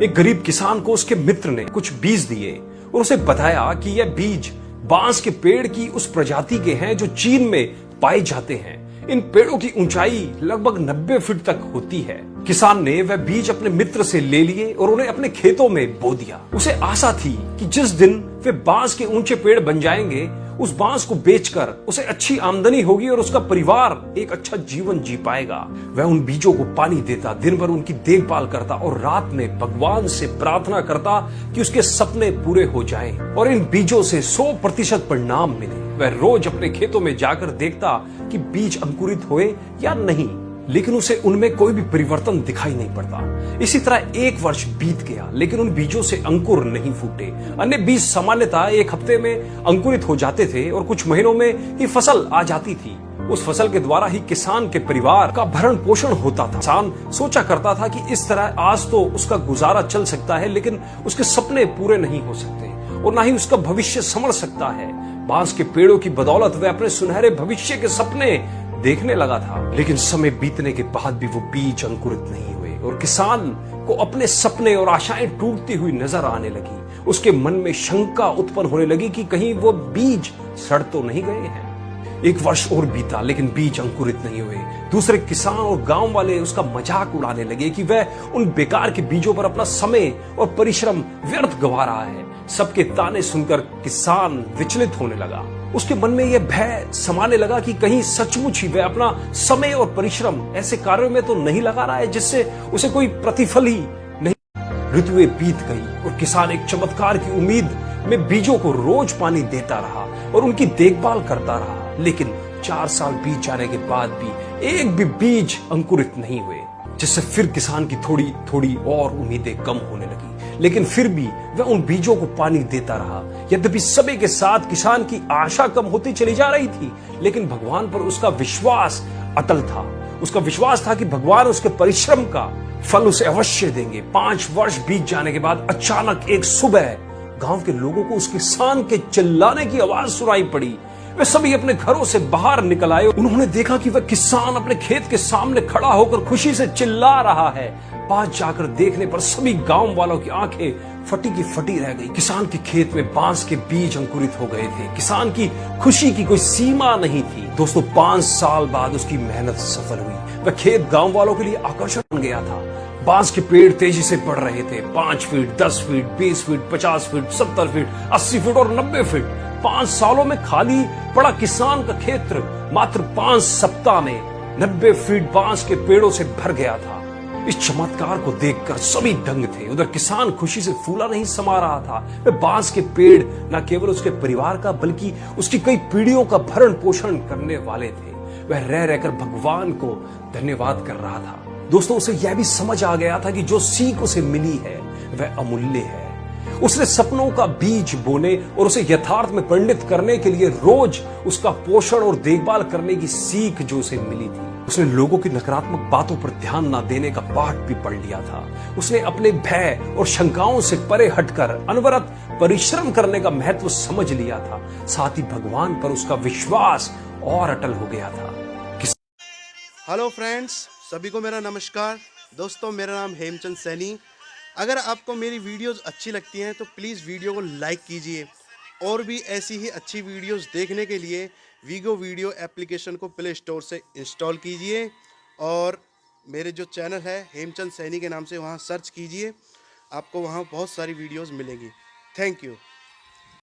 एक गरीब किसान को उसके मित्र ने कुछ बीज दिए और उसे बताया कि यह बीज बांस के पेड़ की उस प्रजाति के हैं जो चीन में पाए जाते हैं। इन पेड़ों की ऊंचाई लगभग 90 फीट तक होती है। किसान ने वह बीज अपने मित्र से ले लिए और उन्हें अपने खेतों में बो दिया। उसे आशा थी कि जिस दिन वे बांस के ऊंचे पेड़ बन जाएंगे, उस बांस को बेचकर उसे अच्छी आमदनी होगी और उसका परिवार एक अच्छा जीवन जी पाएगा। वह उन बीजों को पानी देता, दिन भर उनकी देखभाल करता और रात में भगवान से प्रार्थना करता कि उसके सपने पूरे हो जाएं और इन बीजों से 100% परिणाम मिले। वह रोज अपने खेतों में जाकर देखता कि बीज अंकुरित हुए या नहीं, लेकिन उसे उनमें कोई भी परिवर्तन दिखाई नहीं पड़ता। इसी तरह 1 वर्ष बीत गया, लेकिन उन बीजों से अंकुर नहीं फूटे। अन्य बीज सामान्यतः 1 हफ्ते में अंकुरित हो जाते थे और कुछ महीनों में ही फसल आ जाती थी। उस फसल के द्वारा ही किसान के परिवार का भरण पोषण होता था। किसान सोचा करता था कि इस तरह आज तो उसका गुजारा चल सकता है, लेकिन उसके सपने पूरे नहीं हो सकते और ना ही उसका भविष्य संवर सकता है। बांस के पेड़ों की बदौलत वह अपने सुनहरे भविष्य के सपने देखने लगा था, लेकिन समय बीतने के बाद भी वो बीज अंकुरित नहीं हुए और किसान को अपने सपने और आशाएं टूटती हुई नजर आने लगी। उसके मन में शंका उत्पन्न होने लगी कि कहीं वो बीज सड़ तो नहीं गए हैं। 1 वर्ष और बीता, लेकिन बीज अंकुरित नहीं हुए। दूसरे किसान और गांव वाले उसका मजाक उड़ाने लगे कि वह उन बेकार के बीजों पर अपना समय और परिश्रम व्यर्थ गवा रहा है। सबके ताने सुनकर किसान विचलित होने लगा। उसके मन में यह भय समाने लगा कि कहीं सचमुच ही वह अपना समय और परिश्रम ऐसे कार्यों में तो नहीं लगा रहा है जिससे उसे कोई प्रतिफल ही नहीं। ऋतुएं बीत गई और किसान एक चमत्कार की उम्मीद में बीजों को रोज पानी देता रहा और उनकी देखभाल करता रहा, लेकिन 4 साल बीत जाने के बाद भी एक भी बीज अंकुरित नहीं हुए, जिससे फिर किसान की थोड़ी थोड़ी और उम्मीदें कम होने लगी। लेकिन फिर भी वह उन बीजों को पानी देता रहा। यद्यपि समय के साथ किसान की आशा कम होती चली जा रही थी, लेकिन भगवान पर उसका विश्वास अटल था। उसका विश्वास था कि भगवान उसके परिश्रम का फल उसे अवश्य देंगे। 5 वर्ष बीत जाने के बाद अचानक एक सुबह गांव के लोगों को उस किसान के चिल्लाने की आवाज सुनाई पड़ी। वे सभी अपने घरों से बाहर निकल आए। उन्होंने देखा कि वह किसान अपने खेत के सामने खड़ा होकर खुशी से चिल्ला रहा है। पास जाकर देखने पर सभी गांव वालों की आंखें फटी की फटी रह गई। किसान के खेत में बांस के बीज अंकुरित हो गए थे। किसान की खुशी की कोई सीमा नहीं थी। दोस्तों, 5 साल बाद उसकी मेहनत सफल हुई। वह खेत गांव वालों के लिए आकर्षण बन गया था। बांस के पेड़ तेजी से बढ़ रहे थे। 5 feet, 10 feet, 20 feet, 50 feet, 70 feet, 80 feet और 90 फीट। 5 सालों में खाली पड़ा किसान का क्षेत्र मात्र 5 सप्ताह में 90 फीट बांस के पेड़ों से भर गया था। इस चमत्कार को देखकर सभी दंग थे। उधर किसान खुशी से फूला नहीं समा रहा था। वे बांस के पेड़ न केवल उसके परिवार का बल्कि उसकी कई पीढ़ियों का भरण पोषण करने वाले थे। वह रह रहकर भगवान को धन्यवाद कर रहा था। दोस्तों, उसे यह भी समझ आ गया था कि जो सीख उसे मिली है वह अमूल्य है। उसने सपनों का बीज बोने और उसे यथार्थ में परिणत करने के लिए रोज उसका पोषण और देखभाल करने की सीख जो उसे मिली थी। उसने लोगों की नकारात्मक बातों पर ध्यान न देने का पाठ भी पढ़ लिया था। उसने अपने भय और शंकाओं से परे हटकर अनवरत परिश्रम करने का महत्व समझ लिया था। साथ ही भगवान पर उसका विश्वास और अटल हो गया था। हेलो फ्रेंड्स, सभी को मेरा नमस्कार। दोस्तों, मेरा नाम हेमचंद सैनी। अगर आपको मेरी वीडियोस अच्छी लगती हैं तो प्लीज़ वीडियो को लाइक कीजिए और भी ऐसी ही अच्छी वीडियोस देखने के लिए वीगो वीडियो एप्लीकेशन को प्ले स्टोर से इंस्टॉल कीजिए और मेरे जो चैनल है हेमचंद सैनी के नाम से वहां सर्च कीजिए। आपको वहां बहुत सारी वीडियोस मिलेंगी। Thank you.